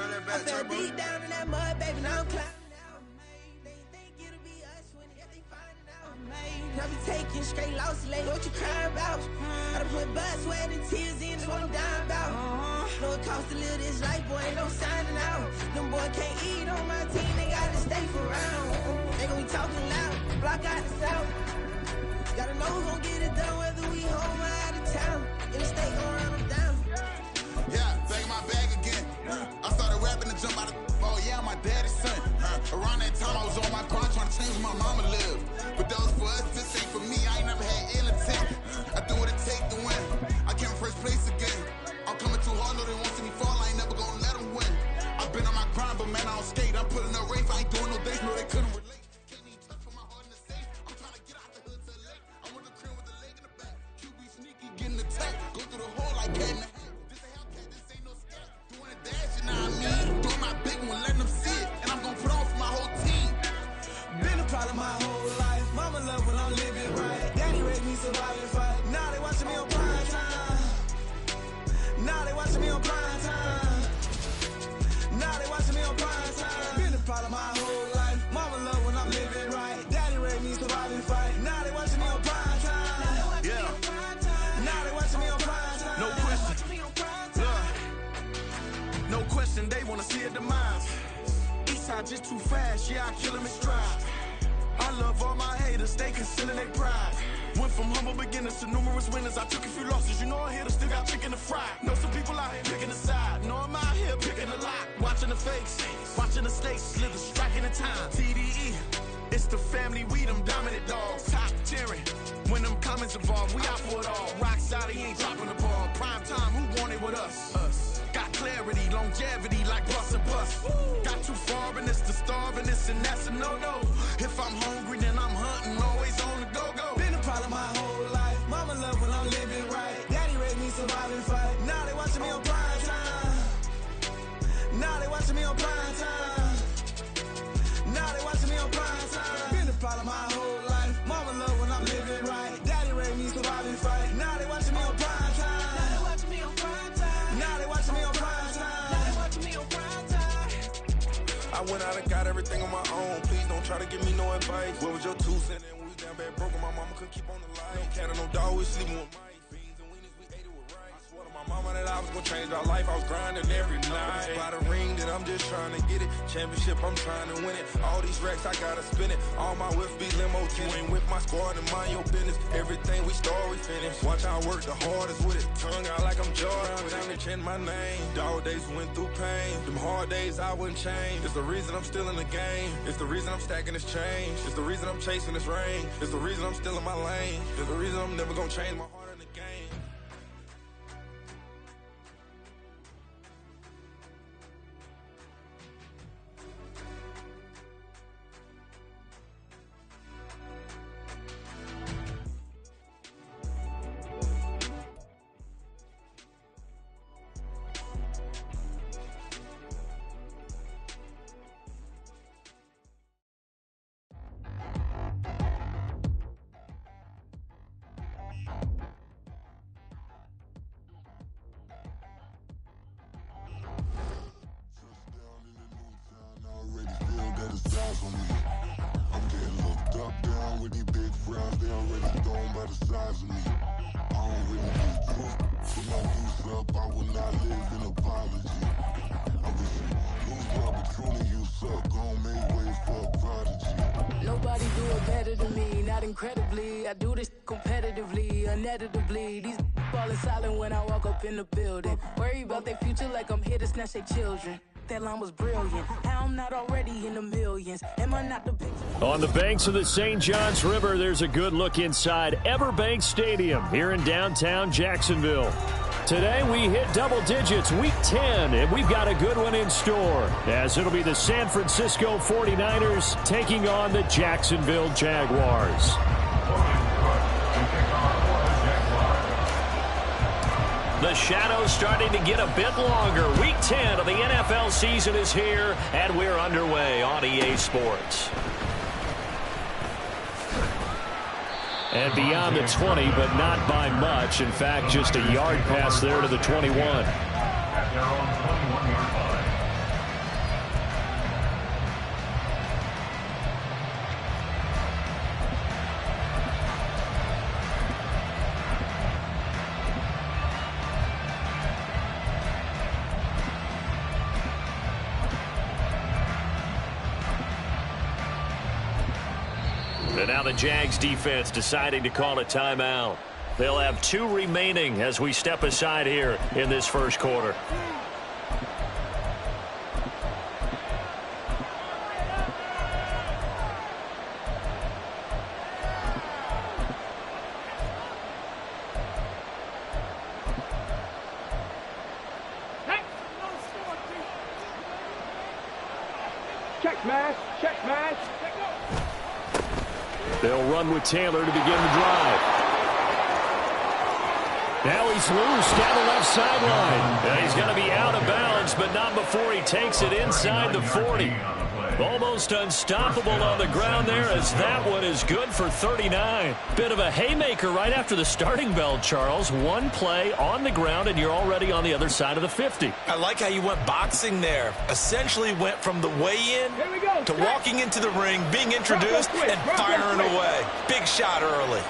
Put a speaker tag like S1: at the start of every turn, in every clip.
S1: I fell deep down in that mud, baby, now I'm climbing out. They think it'll be us when they finding out. I be taking straight losses, like what you crying about? I done put blood, sweat, and tears in, that's what I'm dying about. Know it costs to live this life, boy, ain't no signing out. Them boy can't eat on my team, they gotta stay for round. They gon' be talking loud, block out the south. Gotta know who gon' get it done, whether we home or out of town. In the state gon' run them down.
S2: Yeah, back in my bag again. I started rapping to jump out of oh yeah, I'm my daddy's son. Around that time I was on my grind trying to change where my mama live. But that was for us, this ain't for me. I ain't never had ill intent. I do what it take to win. I came first place again. I'm coming too hard, no they won't see me fall. I ain't never gonna let them win. I've been on my grind, but man I don't skate. I'm putting up race, I ain't doing no days, no they couldn't relate. Can't even touch for my heart in the safe. I'm trying to get out the hood to the lake. I'm with the crib with the leg in the back. QB sneaky, getting attacked. Go through the hole like cat in the hat. This a Hellcat, this ain't no scat. Doing a dash, you know what I mean? Doing my big one, letting them see it. And I'm gonna put on for my whole team.
S1: Been a problem my whole life. Mama love when I'm living right. Daddy raised me surviving fight. Now they watching me on prime time. Now they watching me on prime time. Now they watching me on prime time. Been a problem my whole life. Mama love when I'm living right. Daddy raised me surviving fight. Now they watching me on prime time.
S3: Yeah.
S1: Now they watching me on prime time.
S3: No question. No question, they wanna see a demise. Eastside just too fast, yeah, I kill them in stride. I love all my haters, they concealing their pride. Went from humble beginners to numerous winners. I took a few losses, you know I hit still got chicken to fry. Know some people out here picking a side. Know I'm out here picking a lot. Watching the fakes, watching the stakes, slither, striking the time. TDE, it's the family, we them dominant dogs. Top tiering, when them comments involved, we out for it all. Rock solid, he ain't dropping the ball. Prime time, who want it with us? Got clarity, longevity, like bust and bust. Got too far and it's the starving, this and that's a no-no. If I'm hungry, then I'm hunting, always on the go-go.
S1: Been a problem my whole life. Mama love when I'm living right. Daddy raised me surviving fight. Now they watching me on prime time. Now they watching me on prime time. Now they watching me on prime time. Been a problem my whole life. Mama love when I'm living right. Daddy raised me surviving fight. Now they watching me on prime time. Now they watching me on prime time. Now they watching me on prime time. Now they watching me on prime time.
S3: I went out and got everything on my own. Please don't try to give me no advice. What was your 2 cents? And when we down bad broke, my mama couldn't keep on the line. No cat or no dog, we sleeping with mice. Beans and weenies, we ate it with rice. I swore to my mama that I was gonna change our life. I was grinding every night. By the ring that I'm just trying to get it. Championship, I'm trying to win it. All these racks, I gotta spin it. All my whips be limo tinted. With my squad and mind your business. Everything we start, we finish. Watch I work the hardest with it. Tongue out like I'm Jordan. Down to chant my name. Dog days went through pain. Them hard days I wouldn't change. It's the reason I'm still in the game. It's the reason I'm stacking this change. It's the reason I'm chasing this rain. It's the reason I'm still in my lane. It's the reason I'm never gonna change my heart in the game.
S4: I'm getting looked up, down with these big frowns. They already gone by the size of me. I don't really do truth. Put my goose up, I will not live in apology. I wish you lose the opportunity, you suck. Gon' make way for a prodigy.
S5: Nobody do it better than me, not incredibly. I do this competitively, uneditably. These falling silent when I walk up in the building. Worry about their future like I'm here to snatch their children. That line was brilliant. How I'm not already in the millions? Am I not the big...
S6: On the banks of the St. Johns River, there's a good look inside Everbank Stadium here in downtown Jacksonville. Today we hit double digits, week 10, and we've got a good one in store, as it'll be the San Francisco 49ers taking on the Jacksonville Jaguars. The shadow's starting to get a bit longer. Week 10 of the NFL season is here, and we're underway on EA Sports. And beyond the 20, but not by much. In fact, just a yard pass there to the 21. now the Jags defense deciding to call a timeout. They'll have 2 remaining as we step aside here in this first quarter. They'll run with Taylor to begin the drive. Now he's loose down the left sideline. And he's going to be out of bounds, but not before he takes it inside the 40. Almost unstoppable on the ground there, as that one is good for 39. Bit of a haymaker right after the starting bell, Charles. One play on the ground, and you're already on the other side of the 50.
S7: I like how you went boxing there. Essentially went from the weigh-in to walking into the ring, being introduced, and firing away. Big shot early.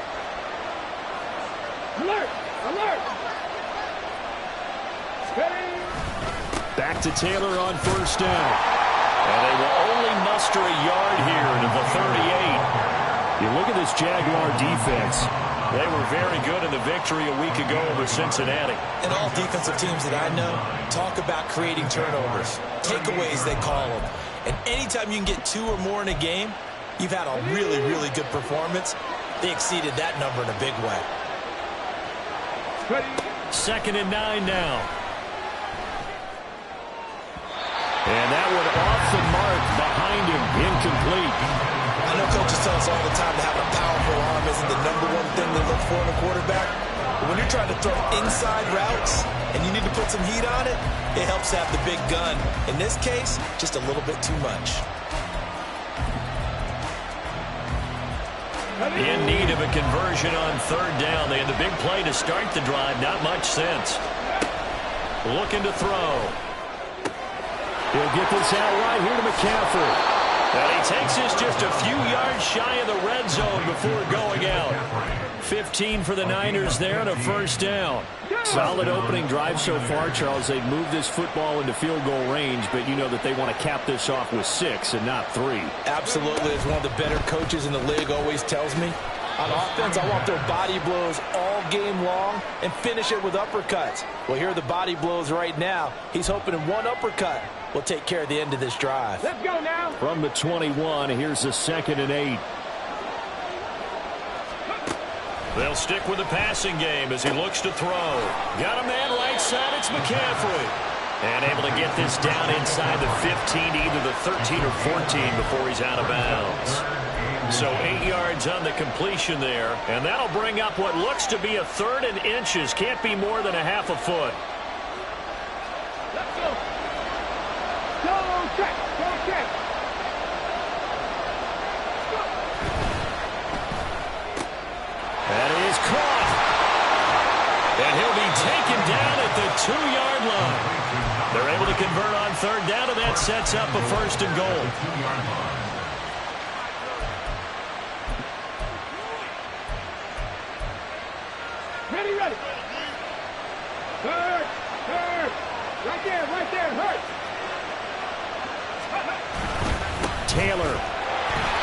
S1: Alert! Alert!
S6: Back to Taylor on first down. And they will only muster a yard here to the 38. You look at this Jaguar defense. They were very good in the victory a week ago over Cincinnati.
S7: And all defensive teams that I know talk about creating turnovers. Takeaways, they call them. And anytime you can get 2 or more in a game, you've had a really, really good performance. They exceeded that number in a big way.
S6: 2nd and 9 now. And that one off the mark behind him, incomplete.
S7: I know coaches tell us all the time that having a powerful arm isn't the #1 thing they look for in a quarterback. But when you're trying to throw inside routes and you need to put some heat on it, it helps to have the big gun. In this case, just a little bit too much.
S6: In need of a conversion on 3rd down. They had the big play to start the drive. Not much sense. Looking to throw. He'll get this out right here to McCaffrey. And he takes this just a few yards shy of the red zone before going out. 15 for the Niners there and a first down. Solid opening drive so far, Charles. They've moved this football into field goal range, but you know that they want to cap this off with 6 and not 3.
S7: Absolutely. As one of the better coaches in the league always tells me, on offense, I want their body blows all game long and finish it with uppercuts. Well, here are the body blows right now. He's hoping in one uppercut will take care of the end of this drive.
S1: Let's go now.
S6: From the 21, here's the 2nd and 8. They'll stick with the passing game as he looks to throw. Got a man right side, it's McCaffrey. And able to get this down inside the 15 to either the 13 or 14 before he's out of bounds. So 8 yards on the completion there. And that'll bring up what looks to be a 3rd and inches. Can't be more than a half a foot.
S1: Let's go. Go check. Go check.
S6: That is caught. And he'll be taken down at the 2-yard line. They're able to convert on 3rd down, and that sets up a 1st and goal.
S1: Ready. Hurt. Right there, hurt.
S6: Taylor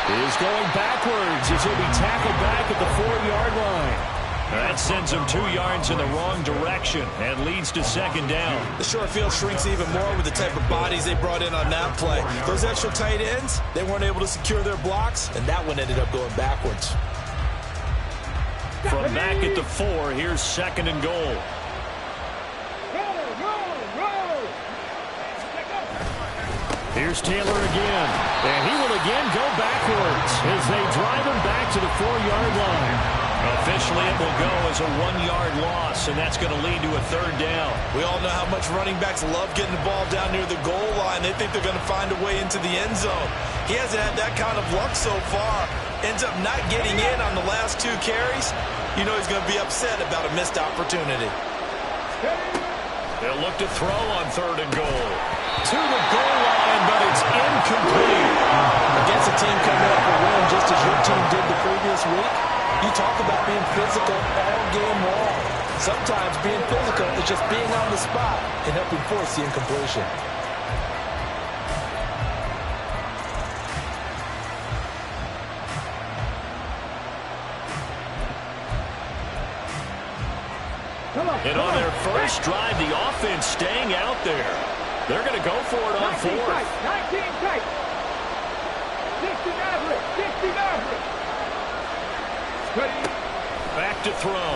S6: is going backwards as he'll be tackled back at the 4-yard line. That sends him 2 yards in the wrong direction and leads to 2nd down.
S7: The short field shrinks even more with the type of bodies they brought in on that play. Those extra tight ends, they weren't able to secure their blocks, and that one ended up going backwards.
S6: From back at the 4, here's 2nd and goal.
S1: Roll.
S6: Here's Taylor again, and he will again go backwards as they drive him back to the 4-yard line. Officially, it will go as a 1-yard loss, and that's going to lead to a 3rd down.
S7: We all know how much running backs love getting the ball down near the goal line. They think they're going to find a way into the end zone. He hasn't had that kind of luck so far. Ends up not getting in on the last 2 carries. You know he's going to be upset about a missed opportunity.
S6: They'll look to throw on 3rd and goal. To the goal line, but it's incomplete.
S7: Against a team coming up a win just as your team did the previous week, you talk about being physical all game long. Sometimes being physical is just being on the spot and helping force the incompletion.
S6: And on their first drive, the offense staying out there. They're going to go for it on fourth.
S8: 19 tight. 60 average. 60 average.
S6: Back to throw.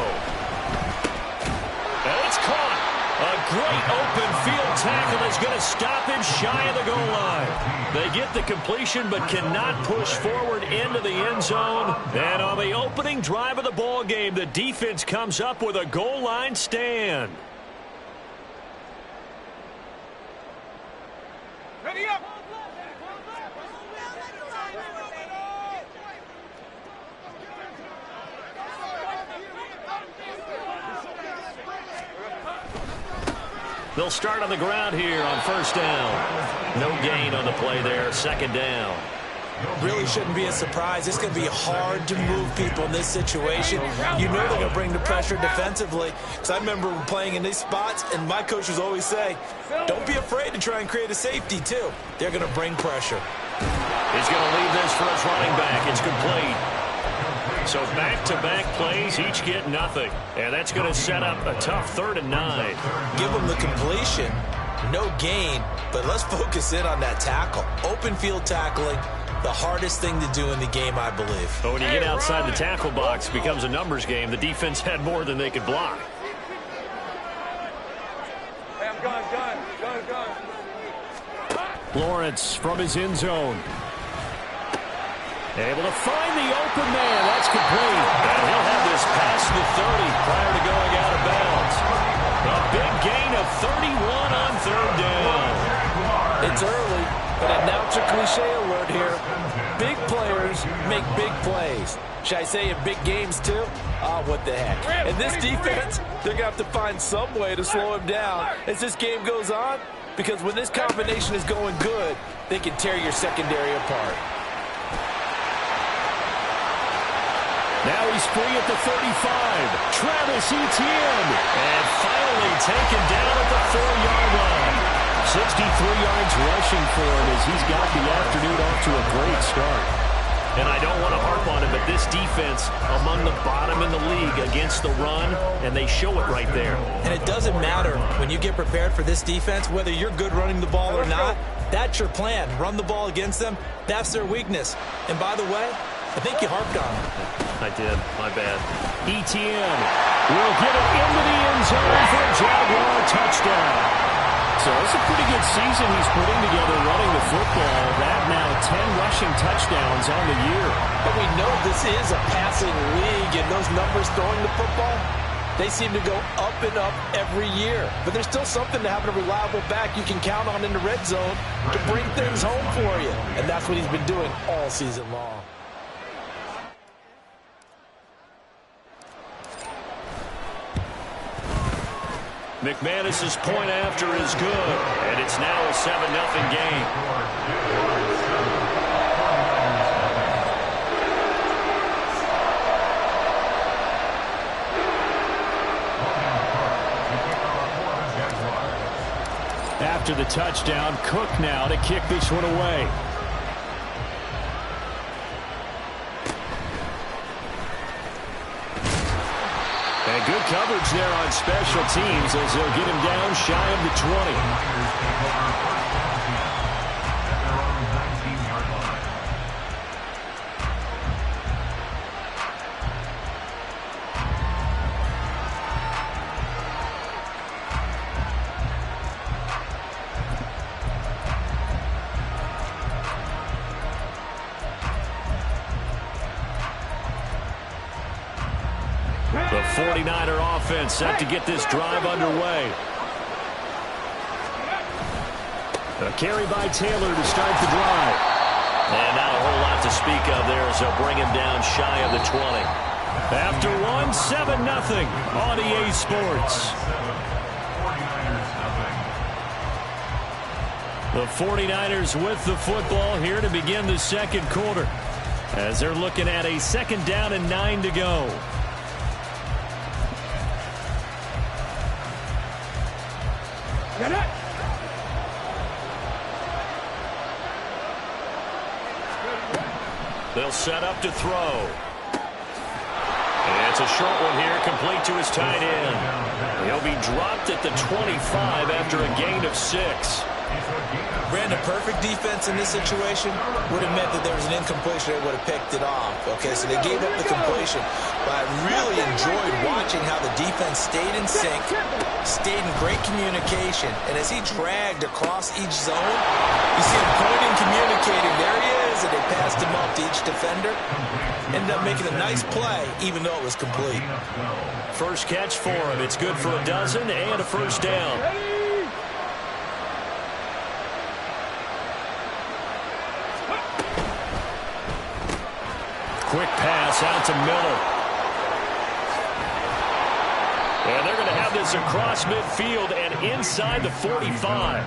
S6: And it's caught. A great open field tackle is going to stop him shy of the goal line. They get the completion but cannot push forward into the end zone. And on the opening drive of the ball game, the defense comes up with a goal line stand.
S8: Ready up.
S6: They'll start on the ground here on first down. No gain on the play there, second down.
S7: Really shouldn't be a surprise. It's going to be hard to move people in this situation. You know they're going to bring the pressure defensively. Because I remember playing in these spots, and my coaches always say, don't be afraid to try and create a safety, too. They're going to bring pressure.
S6: He's going to leave this for his running back. It's complete. So back-to-back plays, each get nothing. And that's going to set up a tough 3rd and 9.
S7: Give them the completion, no gain, but let's focus in on that tackle. Open field tackling, the hardest thing to do in the game, I believe.
S6: But when you get outside the tackle box, it becomes a numbers game. The defense had more than they could block.
S8: Hey, I'm gone.
S6: Lawrence from his end zone. Able to find the open man. That's complete. And he'll have this past the 30 prior to going out of bounds. A big gain of 31 on 3rd down.
S7: It's early, but announcer cliche alert here. Big players make big plays. Should I say in big games too? Oh, what the heck. And this defense, they're going to have to find some way to slow him down as this game goes on, because when this combination is going good, they can tear your secondary apart.
S6: Now he's free at the 35. Travis Etienne. And finally taken down at the 4-yard line. 63 yards rushing for him as he's got the afternoon off to a great start. And I don't want to harp on it, but this defense among the bottom in the league against the run, and they show it right there.
S7: And it doesn't matter when you get prepared for this defense, whether you're good running the ball or not, that's your plan. Run the ball against them. That's their weakness. And by the way, I think you harped on it.
S6: I did. My bad. Etienne will get it into the end zone for a Jaguar touchdown. So it's a pretty good season he's putting together running the football. That now 10 rushing touchdowns on the year.
S7: But we know this is a passing league, and those numbers throwing the football, they seem to go up and up every year. But there's still something to having a reliable back you can count on in the red zone to bring things home for you. And that's what he's been doing all season long.
S6: McManus's point after is good, and it's now a 7-0 game. After the touchdown, Cook now to kick this one away. And good coverage there on special teams as they'll get him down shy of the 20. The 49er offense set to get this drive underway. A carry by Taylor to start the drive. And not a whole lot to speak of there as they'll bring him down shy of the 20. After one, 7-0 on EA Sports. The 49ers with the football here to begin the second quarter, as they're looking at a 2nd down and 9 to go. They'll set up to throw. And it's a short one here, complete to his tight end. He'll be dropped at the 25 after a gain of 6.
S7: Brandon, perfect defense in this situation would have meant that there was an incompletion. They would have picked it off. Okay, so they gave up the completion. But I really enjoyed watching how the defense stayed in sync, stayed in great communication. And as he dragged across each zone, you see him pointing, communicating. There he is, and they passed him up to each defender. Ended up making a nice play, even though it was complete.
S6: First catch for him. It's good for a dozen and a first down. Quick pass out to Miller. And they're going to have this across midfield and inside the 45.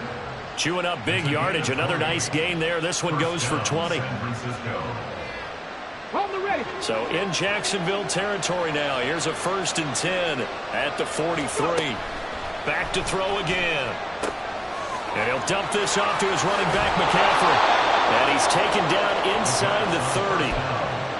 S6: Chewing up big yardage. Another nice gain there. This one goes for 20. So in Jacksonville territory now. Here's a 1st and 10 at the 43. Back to throw again. And he'll dump this off to his running back, McCaffrey. And he's taken down inside the 30.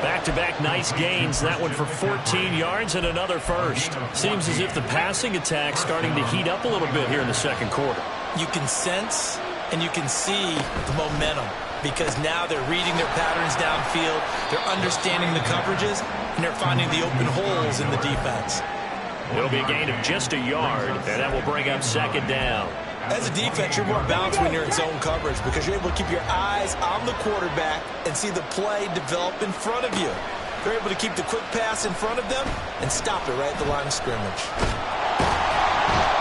S6: Back-to-back nice gains. That one for 14 yards and another first. Seems as if the passing attack's starting to heat up a little bit here in the second quarter.
S7: You can sense and you can see the momentum because now they're reading their patterns downfield, they're understanding the coverages, and they're finding the open holes in the defense.
S6: It'll be a gain of just a yard, and that will bring up 2nd down.
S7: As a defense, you're more balanced when you're in zone coverage because you're able to keep your eyes on the quarterback and see the play develop in front of you. They're able to keep the quick pass in front of them and stop it right at the line of scrimmage.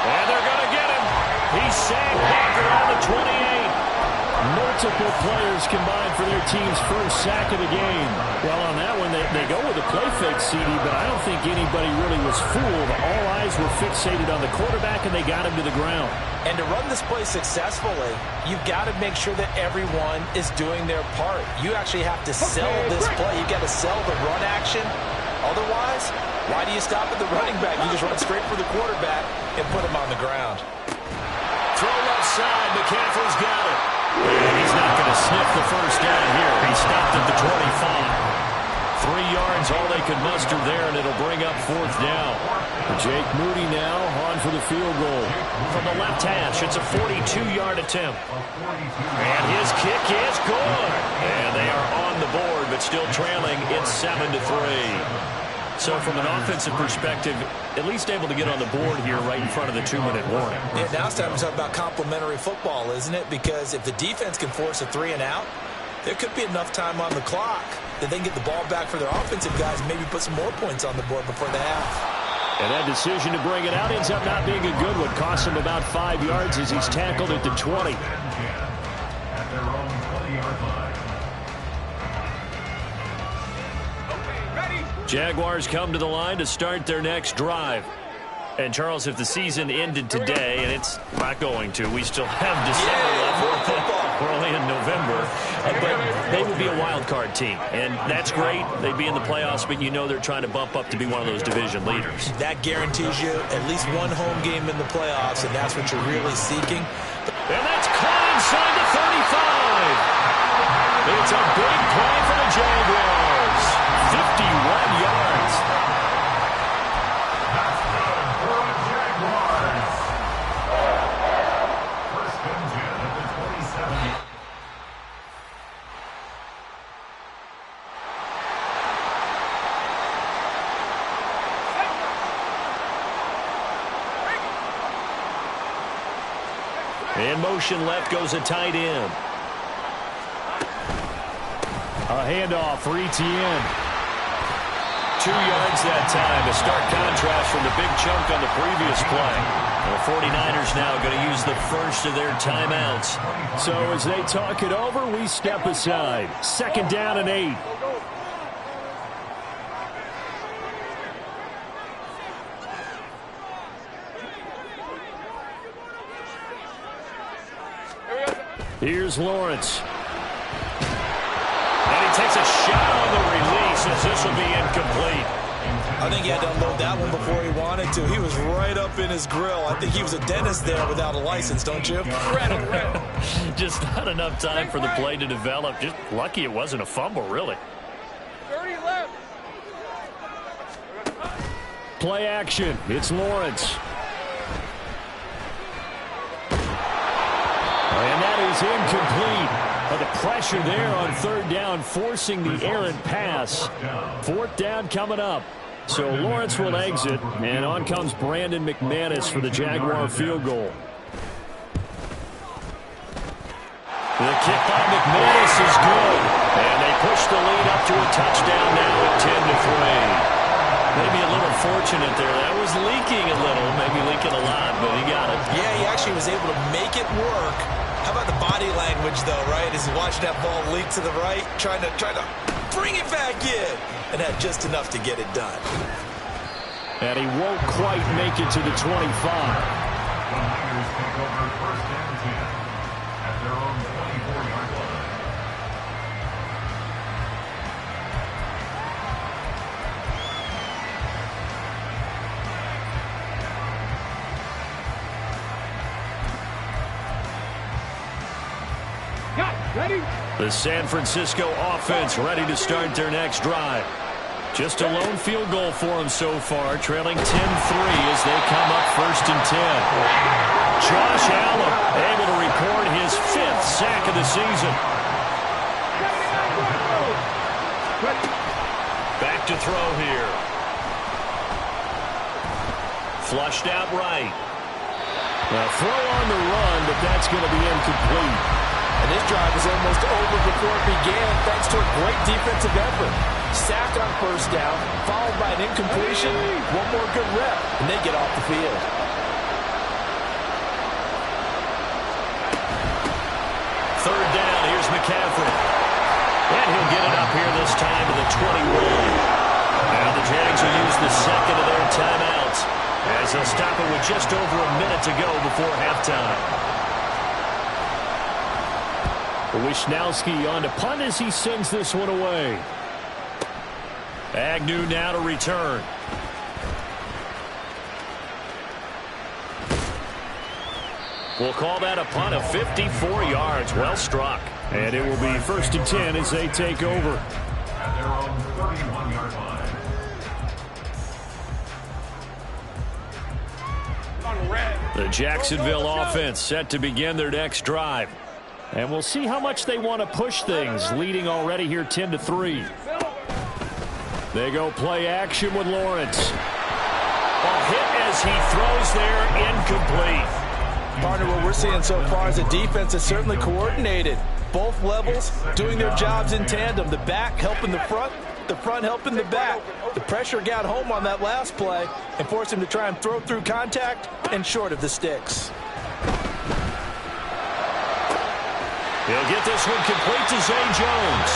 S6: And they're going to get him. He's sacked back around the 28.
S9: Multiple players combined for their team's first sack of the game. Well, on that one, they go with a play fake, CD, but I don't think anybody really was fooled. All eyes were fixated on the quarterback, and they got him to the ground.
S7: And to run this play successfully, you've got to make sure that everyone is doing their part. You actually have to sell this play. You've got to sell the run action. Otherwise, why do you stop at the running back? You just run straight for the quarterback and put him on the ground.
S6: Throw left side. McCaffrey's got it. And he's not going to sniff the first down here. He stopped at the 25. 3 yards, all they could muster there, and it'll bring up 4th down.
S9: Jake Moody now on for the field goal.
S6: From the left hash, it's a 42-yard attempt. And his kick is good. And they are on the board, but still trailing. It's 7-3. So from an offensive perspective, at least able to get on the board here right in front of the 2-minute warning.
S7: Yeah, now it's time to talk about complementary football, isn't it? Because if the defense can force a 3 and out, there could be enough time on the clock that they can get the ball back for their offensive guys and maybe put some more points on the board before the half.
S6: And that decision to bring it out ends up not being a good one. Costs him about 5 yards as he's tackled at the 20. Jaguars come to the line to start their next drive. And, Charles, if the season ended today, and it's not going to, we still have December left. We're only in November. But they would be a wild card team. And that's great. They'd be in the playoffs, but you know they're trying to bump up to be one of those division leaders.
S7: That guarantees you at least one home game in the playoffs, and that's what you're really seeking.
S6: And that's caught inside the 35. It's a big play for the Jaguars. 51 yards. In motion left goes a tight end.
S9: A handoff for Etienne.
S6: 2 yards that time. A stark contrast from the big chunk on the previous play. The 49ers now going to use the first of their timeouts.
S9: So as they talk it over, we step aside. 2nd down and 8. Here's Lawrence.
S6: And he takes a shot on the release as this will be incomplete.
S7: I think he had to unload that one before he wanted to. He was right up in his grill. I think he was a dentist there without a license, don't you?
S6: Just not enough time for the play to develop. Just lucky it wasn't a fumble, really.
S8: 30 left.
S6: play action. It's Lawrence. And that is incomplete. But the pressure there on third down, forcing the errant pass. Fourth down coming up. So Lawrence will exit, and on comes Brandon McManus for the Jaguar field goal. The kick by McManus is good. And they push the lead up to a touchdown now at 10-3. Maybe a little fortunate there. That was leaking a little, maybe leaking a lot, but he got it.
S7: Yeah, he actually was able to make it work. How about the body language, though, right? As he watched that ball leak to the right, trying to bring it back in, and had just enough to get it done.
S6: And he won't quite make it to the 25. The San Francisco offense ready to start their next drive. Just a lone field goal for them so far, trailing 10-3 as they come up 1st and 10. Josh Allen able to record his 5th sack of the season. Back to throw here. Flushed out right. A throw on the run, but that's going to be incomplete.
S7: And this drive was almost over before it began, thanks to a great defensive effort. Sack on 1st down, followed by an incompletion. One more good rep, and they get off the field.
S6: Third down, here's McCaffrey. And he'll get it up here this time to the 21. Now the Jags will use the second of their timeouts as they'll stop it with just over a minute to go before halftime. Wishnowski on to punt as he sends this one away. Agnew now to return. We'll call that a punt of 54 yards. Well struck. And it will be 1st and 10 as they take over.
S10: At their own 31-yard line.
S6: The Jacksonville offense set to begin their next drive. And we'll see how much they want to push things, leading already here 10-3. They go play action with Lawrence. A hit as he throws there, incomplete.
S7: Partner, what we're seeing so far is a defense that's certainly coordinated. Both levels doing their jobs in tandem. The back helping the front helping the back. The pressure got home on that last play and forced him to try and throw through contact and short of the sticks.
S6: He'll get this one complete to Zay Jones.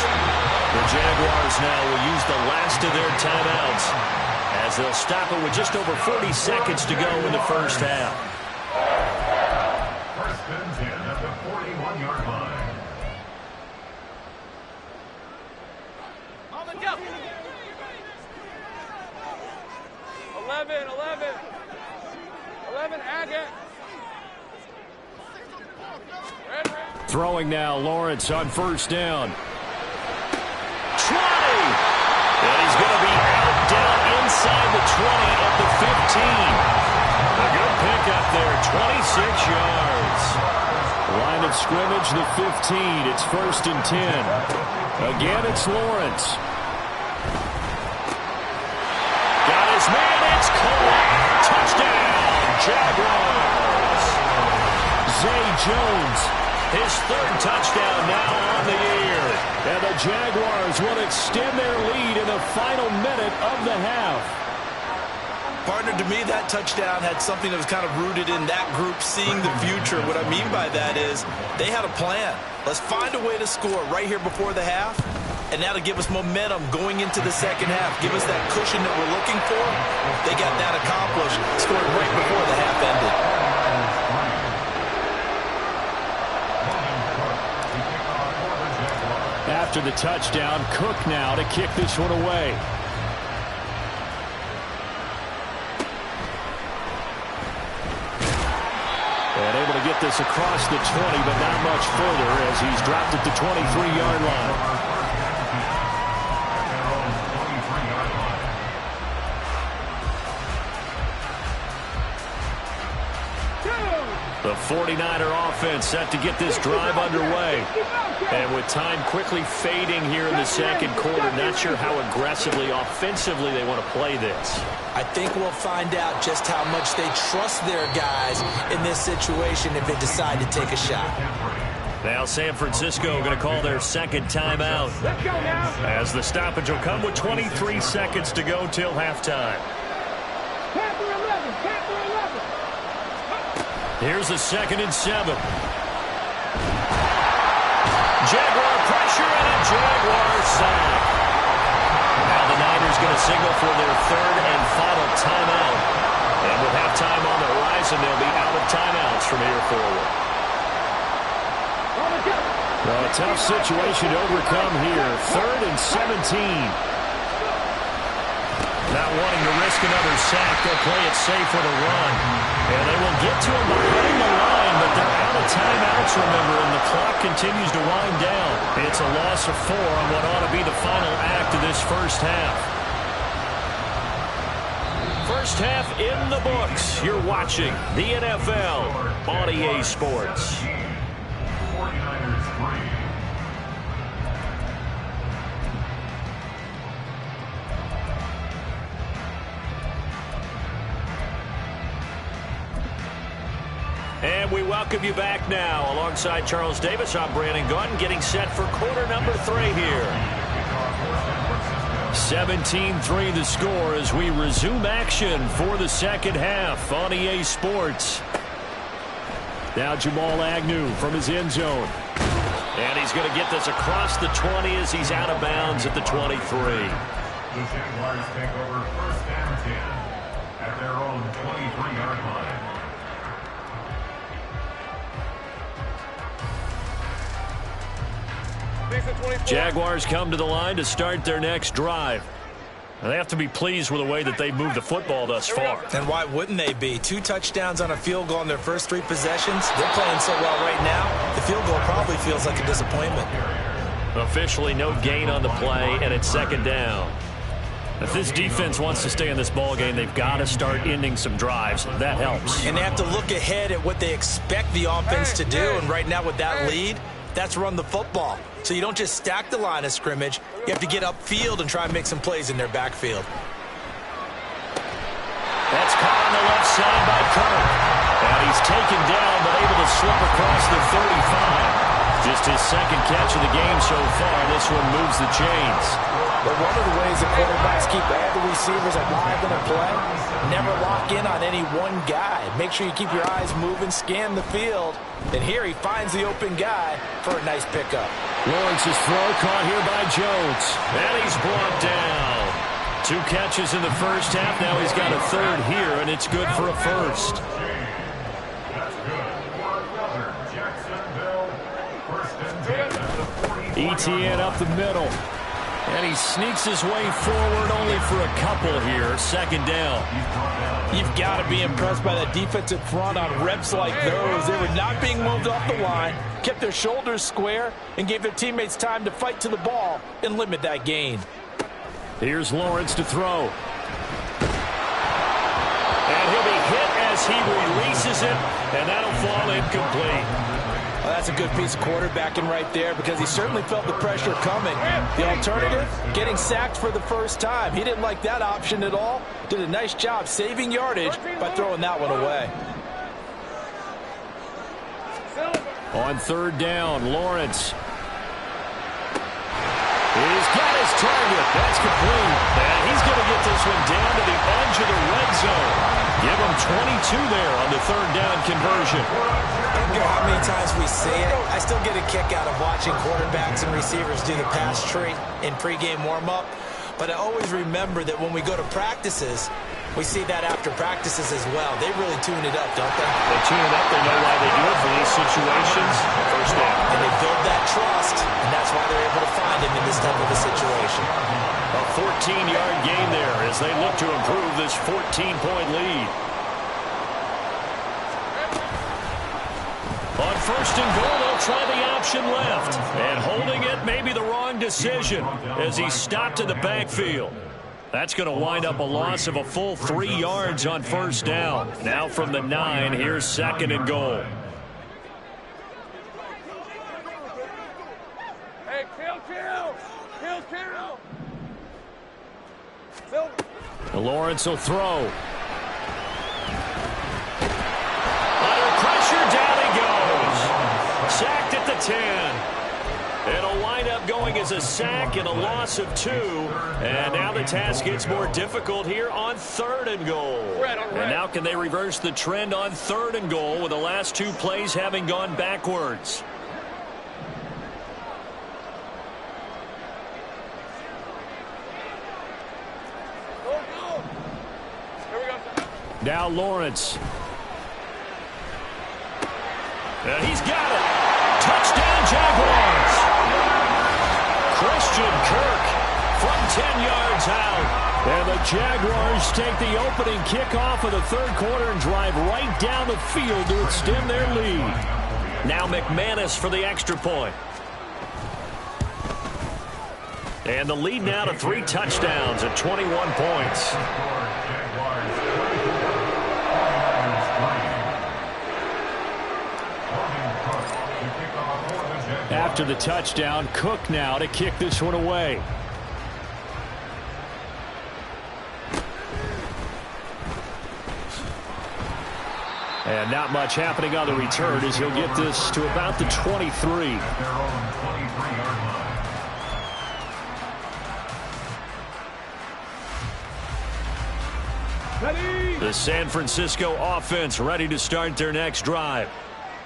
S6: The Jaguars now will use the last of their timeouts as they'll stop it with just over 40 seconds to go in the first half.
S10: 1st and 10 at the 41-yard line.
S8: On the jump. 11, Agate.
S6: Throwing now, Lawrence on 1st down. 20! And he's going to be out down inside the 20 at the 15. A good pickup there, 26 yards. Line of scrimmage, the 15. It's 1st and 10. Again, it's Lawrence. Got his man, it's caught. Touchdown, Jaguars. Zay Jones, his 3rd touchdown now on the year. And the Jaguars will extend their lead in the final minute of the half.
S7: Partner, to me, that touchdown had something that was kind of rooted in that group seeing the future. What I mean by that is they had a plan. Let's find a way to score right here before the half, and that'll give us momentum going into the second half. Give us that cushion that we're looking for. They got that accomplished, scored right before the half ended.
S6: After the touchdown, Cook now to kick this one away. And able to get this across the 20, but not much further as he's dropped at the 23-yard line. The 49er offense set to get this drive underway. And with time quickly fading here in the second quarter, not sure how aggressively, offensively they want to play this.
S7: I think we'll find out just how much they trust their guys in this situation if they decide to take a shot.
S6: Now San Francisco going to call their second timeout.
S8: Let's go now.
S6: As the stoppage will come with 23 seconds to go till halftime.
S8: Panther 11. Panther 11.
S6: Here's the 2nd and 7. Jaguar pressure and a Jaguar sack. Now the Niners going to signal for their 3rd and final timeout. And with halftime on the horizon, they'll be out of timeouts from here forward. Well, a tough situation to overcome here. 3rd and 17. Not wanting to risk another sack, they'll play it safe with a run. And they will get to him behind the line, but they're out of timeouts, remember, and the clock continues to wind down. It's a loss of 4 on what ought to be the final act of this first half. First half in the books. You're watching the NFL on EA Sports.
S10: 49ers 3.
S6: And we welcome you back now. Alongside Charles Davis, I'm Brandon Gunn, getting set for quarter number 3 here. 17-3 the score as we resume action for the second half on EA Sports. Now Jamal Agnew from his end zone. And he's going to get this across the 20 as he's out of bounds at the 23.
S10: The Jaguars take over 1st and 10 at their own 23-yard line.
S6: Jaguars come to the line to start their next drive. Now they have to be pleased with the way that they've moved the football thus far.
S7: And why wouldn't they be? 2 touchdowns on a field goal in their first 3 possessions. They're playing so well right now, the field goal probably feels like a disappointment.
S6: Officially no gain on the play, and it's 2nd down. If this defense wants to stay in this ball game, they've got to start ending some drives. That helps.
S7: And they have to look ahead at what they expect the offense to do. And right now with that lead, that's run the football. So you don't just stack the line of scrimmage. You have to get upfield and try and make some plays in their backfield.
S6: That's caught on the left side by Kirk. And he's taken down, but able to slip across the 35. Just his 2nd catch of the game so far. This one moves the chains.
S7: But one of the ways that quarterbacks keep all the receivers alive in a play, never lock in on any one guy. Make sure you keep your eyes moving, scan the field. And here he finds the open guy for a nice pickup.
S6: Lawrence's throw caught here by Jones. And he's brought down. 2 catches in the first half. Now he's got a 3rd here, and it's good for a 1st.
S10: That's good for another Jacksonville. 1st and 10 at the 40.
S6: Etienne up the middle. And he sneaks his way forward only for a couple here. 2nd down.
S7: You've got to be impressed by the defensive front on reps like those. They were not being moved off the line, kept their shoulders square, and gave their teammates time to fight to the ball and limit that gain.
S6: Here's Lawrence to throw. And he'll be hit as he releases it, and that'll fall incomplete.
S7: Well, that's a good piece of quarterbacking right there because he certainly felt the pressure coming. The alternative, getting sacked for the first time. He didn't like that option at all. Did a nice job saving yardage by throwing that one away.
S6: On 3rd down, Lawrence. He's got his target. That's complete. And he's going to get this one down to the edge of the red zone. Give him 22 there on the 3rd down conversion.
S7: I don't care how many times we say it, I still get a kick out of watching quarterbacks and receivers do the pass tree in pregame warm-up. But I always remember that when we go to practices, we see that after practices as well. They really tune it up, don't they?
S6: They tune it up. They know why they do it for these situations. First down.
S7: And they build that trust, and that's why they're able to find him in this type of a situation.
S6: A 14-yard gain there as they look to improve this 14-point lead. On 1st and goal, they'll try the option left. And holding it may be the wrong decision as he's stopped in the backfield. That's going to wind up a loss of a full 3 yards on 1st down. Now from the 9, here's 2nd and goal. Lawrence will throw. Under pressure, down he goes. Sacked at the 10. It'll wind up going as a sack and a loss of 2. And now the task gets more difficult here on 3rd and goal. And now can they reverse the trend on 3rd and goal with the last 2 plays having gone backwards? Now Lawrence. And he's got it. Touchdown Jaguars. Christian Kirk from 10 yards out. And the Jaguars take the opening kickoff of the 3rd quarter and drive right down the field to extend their lead. Now McManus for the extra point. And the lead now to 3 touchdowns at 21 points. After the touchdown, Cook now to kick this one away. And not much happening on the return as he'll get this to about the 23. The San Francisco offense ready to start their next drive.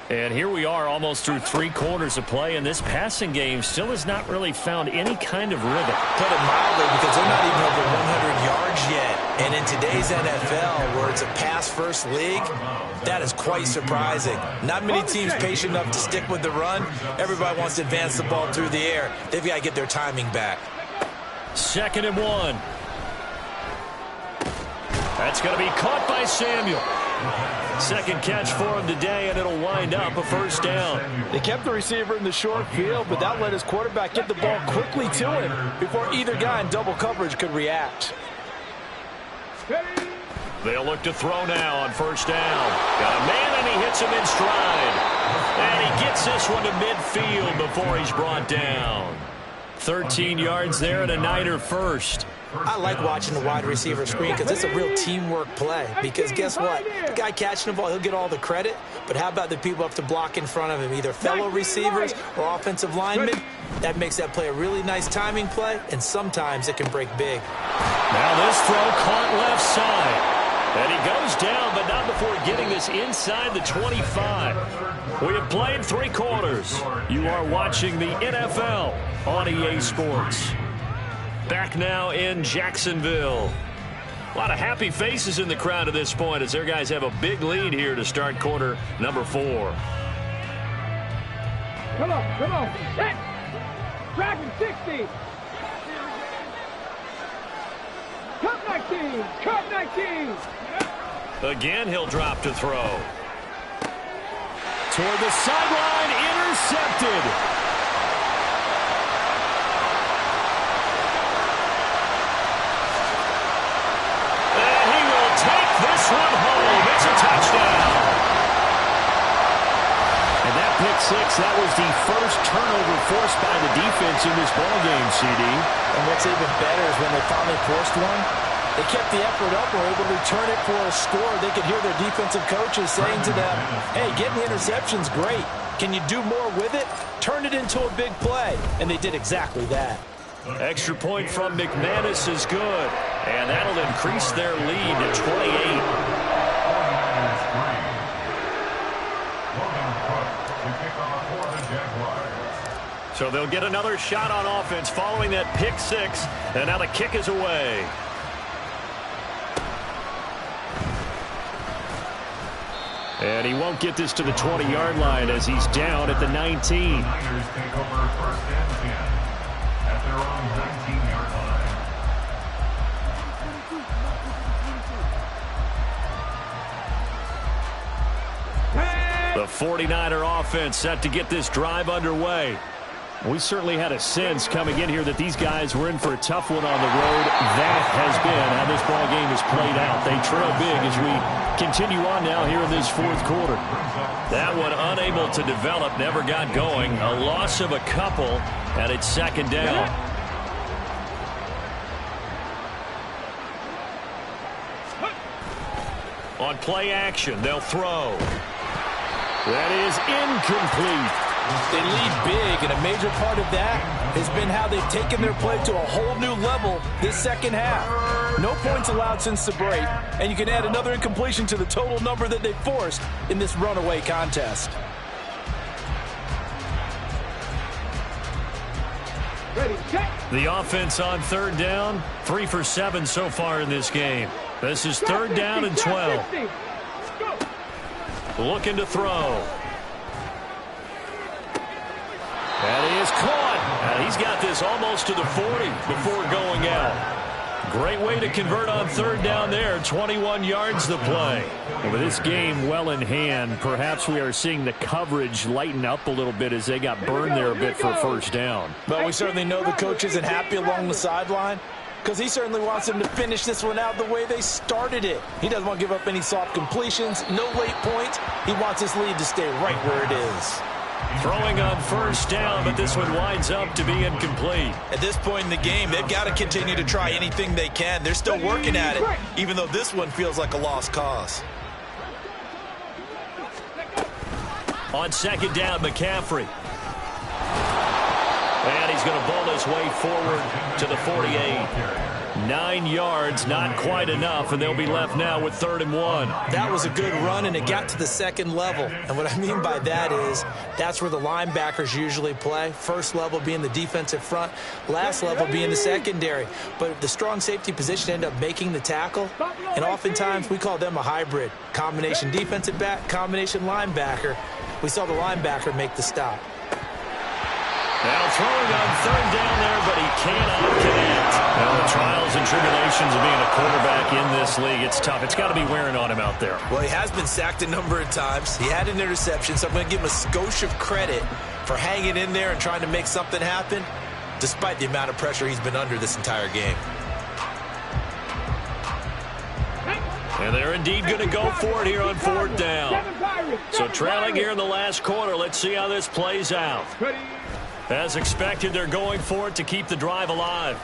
S6: And here we are almost through 3 quarters of play, and this passing game still has not really found any kind of rhythm.
S7: Put it mildly, because they're not even over 100 yards yet. And in today's NFL, where it's a pass-first league, that is quite surprising. Not many teams patient enough to stick with the run. Everybody wants to advance the ball through the air. They've got to get their timing back.
S6: 2nd and 1. That's going to be caught by Samuel. 2nd catch for him today, and it'll wind up a 1st down.
S7: They kept the receiver in the short field, but that let his quarterback get the ball quickly to him before either guy in double coverage could react.
S6: They'll look to throw now on 1st down. Got a man, and he hits him in stride. And he gets this one to midfield before he's brought down. 13 yards there and a Niner first.
S7: I like watching the wide receiver screen because it's a real teamwork play. Because guess what? The guy catching the ball, he'll get all the credit. But how about the people up to block in front of him, either fellow receivers or offensive linemen? That makes that play a really nice timing play, and sometimes it can break big.
S6: Now this throw caught left side. And he goes down, but not before getting this inside the 25. We have played 3 quarters. You are watching the NFL on EA Sports. Back now in Jacksonville. A lot of happy faces in the crowd at this point as their guys have a big lead here to start quarter number 4.
S8: Come on. Set. Dragon 60. Cut 19.
S6: Again, he'll drop to throw. Toward the sideline, intercepted. And he will take this one home. It's a touchdown. And that pick 6, that was the first turnover forced by the defense in this ballgame, CD.
S7: And what's even better is when they finally forced one, they kept the effort up and were able to return it for a score. They could hear their defensive coaches saying to them, hey, getting the interception's great. Can you do more with it? Turn it into a big play. And they did exactly that.
S6: Extra point from McManus is good. And that'll increase their lead to 28. So they'll get another shot on offense following that pick 6. And now the kick is away. And he won't get this to the 20-yard line as he's down at the 19.
S10: Niners take over 1st and 10 at their own 19-yard line.
S6: The 49er offense set to get this drive underway. We certainly had a sense coming in here that these guys were in for a tough one on the road. That has been how this ball game has played out. They trail big as we continue on now here in this 4th quarter. That one unable to develop, never got going. A loss of a couple, And it's second down. On play action, they'll throw. That is incomplete.
S7: They lead big, and a major part of that has been how they've taken their play to a whole new level this second half. No points allowed since the break, and you can add another incompletion to the total number that they forced in this runaway contest.
S6: The offense on third down, 3 for 7 so far in this game. This is third down and 12. Looking to throw. And he is caught. And he's got this almost to the 40 before going out. Great way to convert on third down there. 21 yards to play. And with this game well in hand, perhaps we are seeing the coverage lighten up a little bit as they got burned there a bit for a first down.
S7: But we certainly know the coach isn't happy along the sideline, because he certainly wants them to finish this one out the way they started it. He doesn't want to give up any soft completions, no late points. He wants his lead to stay right where it is.
S6: Throwing on first down, but this one winds up to be incomplete.
S7: At this point in the game, they've got to continue to try anything they can. They're still working at it, even though this one feels like a lost cause.
S6: On second down, McCaffrey. And he's going to bowl his way forward to the 48. 9 yards, not quite enough, and they'll be left now with 3rd and 1.
S7: That was a good run, and it got to the second level. And what I mean by that is that's where the linebackers usually play. First level being the defensive front, last level being the secondary. But the strong safety position ended up making the tackle, and oftentimes we call them a hybrid. Combination defensive back, combination linebacker. We saw the linebacker make the stop.
S6: Now throwing on third down there, but he cannot connect. Now the trials and tribulations of being a quarterback in this league, it's tough. It's got to be wearing on him out there.
S7: Well, he has been sacked a number of times. He had an interception, so I'm going to give him a skosh of credit for hanging in there and trying to make something happen, despite the amount of pressure he's been under this entire game.
S6: And they're indeed going to go for it here on 4th down. So trailing here in the last quarter, let's see how this plays out. As expected, they're going for it to keep the drive alive.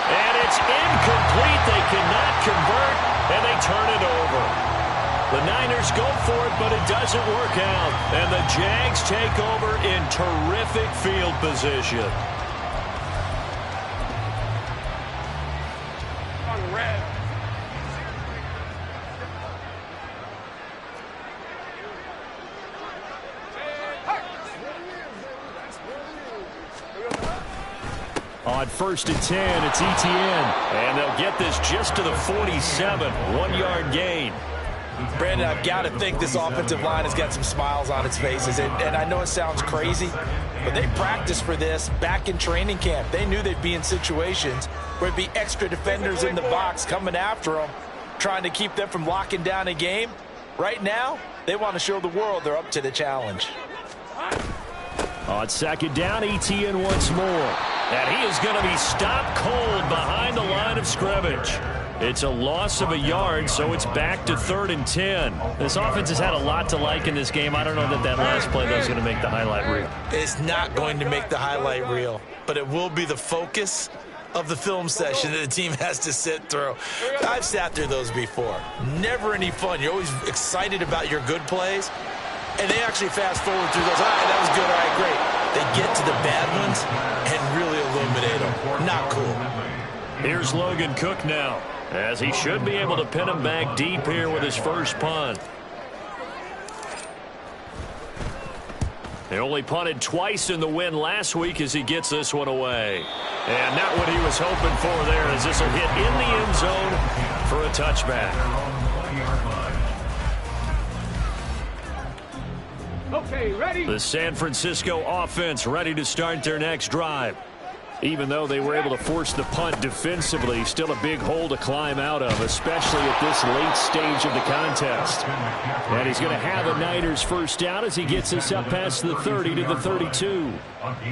S6: And it's incomplete. They cannot convert, and they turn it over. The Niners go for it, but it doesn't work out. And the Jags take over in terrific field position. On 1st and 10, it's Etienne. And they'll get this just to the 47. 1-yard gain.
S7: Brandon, I've got to think this offensive line has got some smiles on its faces. And I know it sounds crazy, but they practiced for this back in training camp. They knew they'd be in situations where it'd be extra defenders in the box coming after them, trying to keep them from locking down a game. Right now, they want to show the world they're up to the challenge.
S6: On second down, Etienne once more. And he is going to be stopped cold behind the line of scrimmage. It's a loss of a yard, so it's back to 3rd and 10. This offense has had a lot to like in this game. I don't know that last play, though, is going to make the highlight reel.
S7: It's not going to make the highlight reel, but it will be the focus of the film session that the team has to sit through. I've sat through those before. Never any fun. You're always excited about your good plays, and they actually fast forward through those. All right, that was good. All right, great. They get to the bad ones and really illuminate them. Not cool.
S6: Here's Logan Cook now, as he should be able to pin him back deep here with his first punt. They only punted twice in the win last week as he gets this one away. And not what he was hoping for there, as this will hit in the end zone for a touchback.
S8: Okay, ready?
S6: The San Francisco offense ready to start their next drive. Even though they were able to force the punt defensively, still a big hole to climb out of, especially at this late stage of the contest. And he's going to have a Niners first down as he gets us up past the 30 to the 32.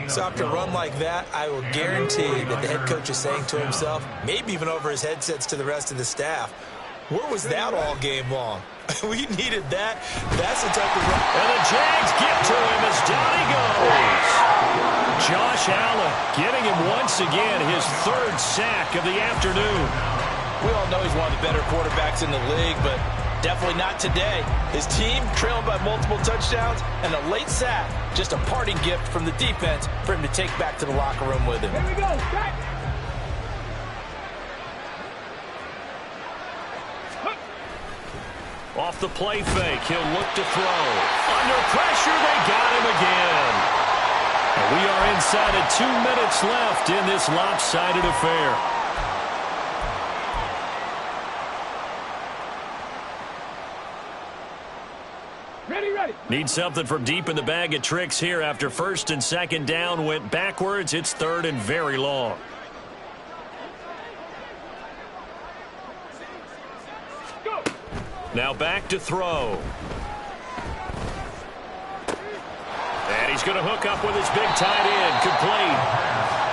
S7: So after a run like that, I will guarantee that the head coach is saying to himself, maybe even over his headsets to the rest of the staff, where was that all game long? We needed that. That's the type of run.
S6: And the Jags get to him as down he goes. Josh Allen getting him once again his third sack of the afternoon.
S7: We all know he's one of the better quarterbacks in the league, but definitely not today. His team trailing by multiple touchdowns, and a late sack, just a parting gift from the defense for him to take back to the locker room with him.
S8: Here we go, back.
S6: Off the play fake, he'll look to throw. Under pressure, they got him again. And we are inside of 2 minutes left in this lopsided affair.
S8: Ready.
S6: Need something from deep in the bag of tricks here after first and second down went backwards. It's third and very long.
S8: Go.
S6: Now back to throw. And he's going to hook up with his big tight end. Complete.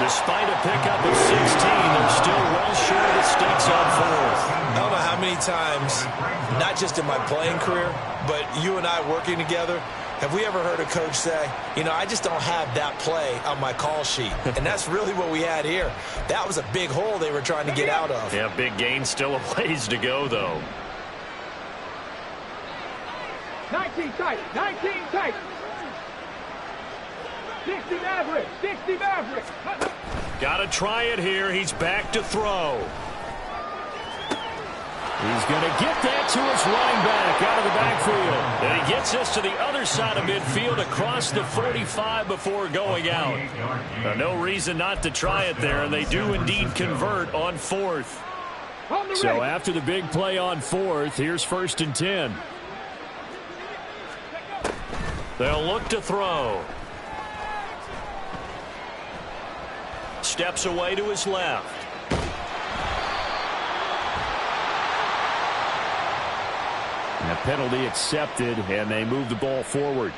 S6: Despite a pickup of 16, they're still well short of the stakes on fourth.
S7: I don't know how many times, not just in my playing career, but you and I working together, have we ever heard a coach say, you know, I just don't have that play on my call sheet. And that's really what we had here. That was a big hole they were trying to get out of.
S6: Yeah, big gain, still a ways to go, though.
S8: 19 tight. 60 Maverick.
S6: Got to try it here. He's back to throw. He's going to get that to his running back out of the backfield. And he gets us to the other side of midfield across the 45 before going out. No reason not to try it there, and they do indeed convert on fourth. So after the big play on fourth, here's first and 10. They'll look to throw. Steps away to his left. And a penalty accepted, and they move the ball forward.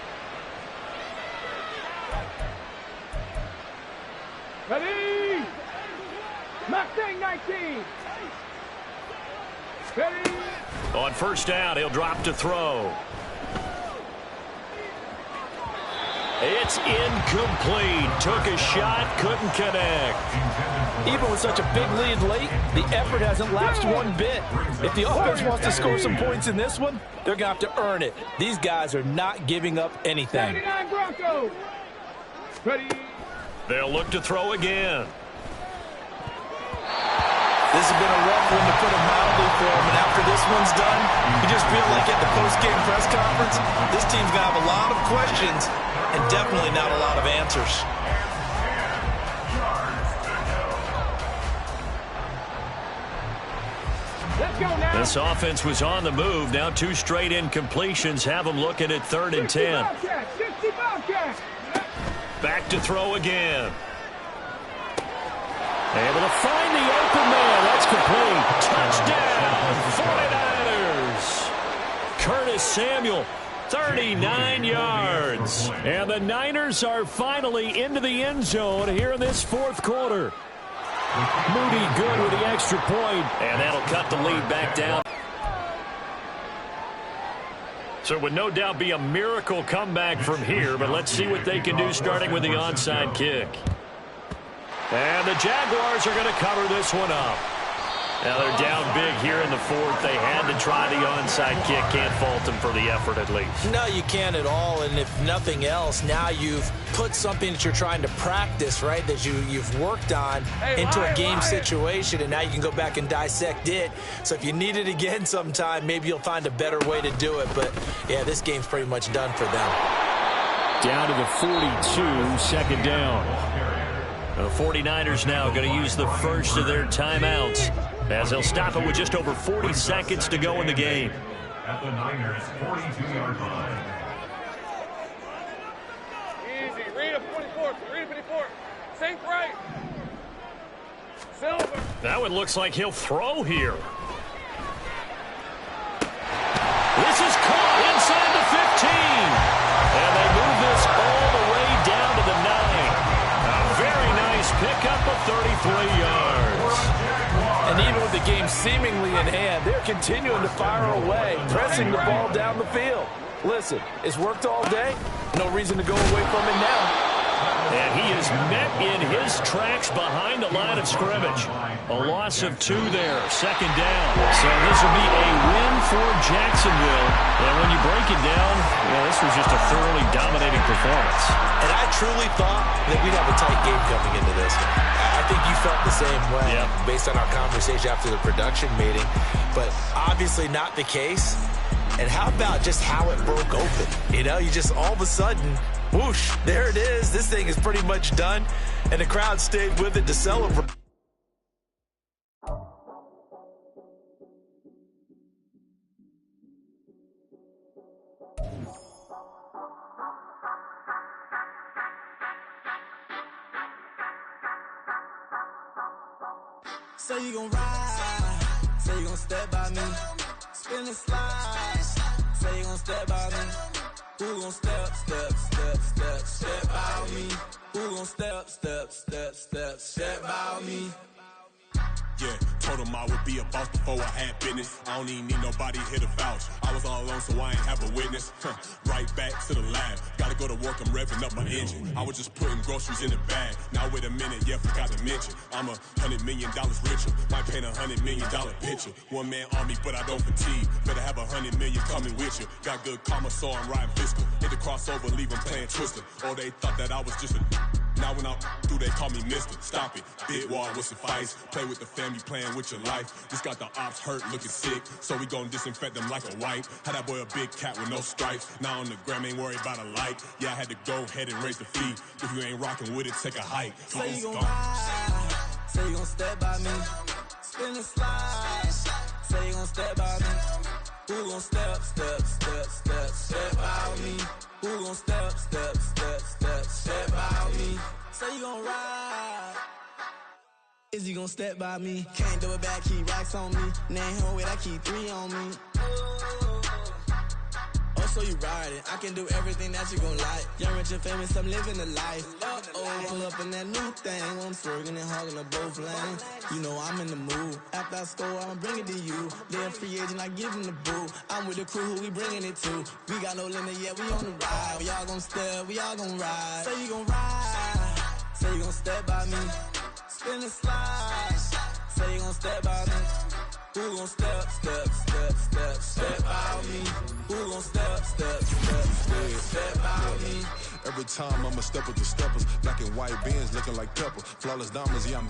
S8: Ready. Mustang 19. Ready.
S6: On first down, he'll drop to throw. It's incomplete. Took a shot, couldn't connect.
S7: Even with such a big lead late, the effort hasn't lapsed one bit. If the offense wants to score some points in this one, they're going to have to earn it. These guys are not giving up anything.
S8: 79 Broncos. Ready.
S6: They'll look to throw again.
S7: This has been a rough one to put it mildly for him, and after this one's done, you just feel like at the post-game press conference, this team's going to have a lot of questions and definitely not a lot of answers.
S8: Let's go now.
S6: This offense was on the move. Now 2 straight incompletions have them looking at third and 10.
S8: 60 Bobcats.
S6: Back to throw again. Able to find the open man. That's complete. Touchdown, 49ers. Curtis Samuel, 39 yards. And the Niners are finally into the end zone here in this fourth quarter. Moody good with the extra point, and that'll cut the lead back down. So it would no doubt be a miracle comeback from here, but let's see what they can do starting with the onside kick. And the Jaguars are going to cover this one up. Now they're down big here in the fourth. They had to try the onside kick. Can't fault them for the effort at least.
S7: No, you can't at all. And if nothing else, now you've put something that you're trying to practice, right, that you've worked on into a game situation, and now you can go back and dissect it. So if you need it again sometime, maybe you'll find a better way to do it. But, yeah, this game's pretty much done for them.
S6: Down to the 42, second down. The 49ers now going to use the first of their timeouts as they'll stop it with just over 40 seconds to go in the game.
S10: At the Niners' 42-yard line.
S8: Easy. Read a 44. Read a 54. Sink right. Silver.
S6: That one looks like he'll throw here. This is caught inside the 15. And they move this all the way down to the 9. A very nice pickup of 33 yards.
S7: And even with the game seemingly in hand, they're continuing to fire away, pressing the ball down the field. Listen, it's worked all day. No reason to go away from it now.
S6: And he is is met in his tracks behind the line of scrimmage. A loss of 2 there, second down. So this will be a win for Jacksonville. And when you break it down, this was just a thoroughly dominating performance.
S7: And I truly thought that we'd have a tight game coming into this. I think you felt the same way based on our conversation after the production meeting. But obviously not the case. And how about just how it broke open? You just all of a sudden, whoosh, there it is. This thing is pretty much done. And the crowd stayed with it to celebrate.
S1: Say you gon' ride, say you gon' step by me, spin and slide, say you gon' step by me, who gon' step by me, who gon' step by me.
S3: Yeah, told him I would be a boss before I had business. I don't even need nobody here to vouch. I was all alone, so I ain't have a witness. Right back to the lab. Gotta go to work, I'm revving up my engine. I was just putting groceries in the bag. Now wait a minute, forgot to mention. I'm $100 million richer. Might paint $100 million picture. One man army, but I don't fatigue. Better have $100 million coming with you. Got good karma, so I'm riding fiscal. Hit the crossover, leave them playing Twister. Oh, they thought that I was just a... Now when I do, they call me Mister. Stop it. Big wall with suffice. Play with the family, playing with your life. Just got the ops hurt, looking sick. So we gon' disinfect them like a wipe. Had that boy a big cat with no stripes. Now on the gram, ain't worried about a light. Yeah, I had to go ahead and raise the fee. If you ain't rocking with it, take a hike.
S1: Say you gon' ride. Say you gon' step by me. Spin and slide. Say you gon' step by me. Who gon' step by me? Who gon' step by me? Say you gon' ride. Is you gon' step by me? Can't do it back, keep racks on me. Name home with, I keep 3 on me. Oh, so you riding. I can do everything that you gon' like. Young, rich, and famous, I'm living the life. Uh-oh, pull up in that new thing. I'm swerving and hogging up both lanes. You know I'm in the mood. After I score, I'ma bring it to you. They're a free agent, I give them the boo. I'm with the crew, who we bringing it to. We got no limit, yeah, we on the ride. We all gon' step, we all gon' ride. Say you gon' ride. Say you gon' step by me. Spin and slide. Say you gon' step by me. Who gon' step by me? Who gon' step by me?
S3: Every time I'ma step with the steppers. Black and white beans looking like pepper. Flawless diamonds, yeah, I'm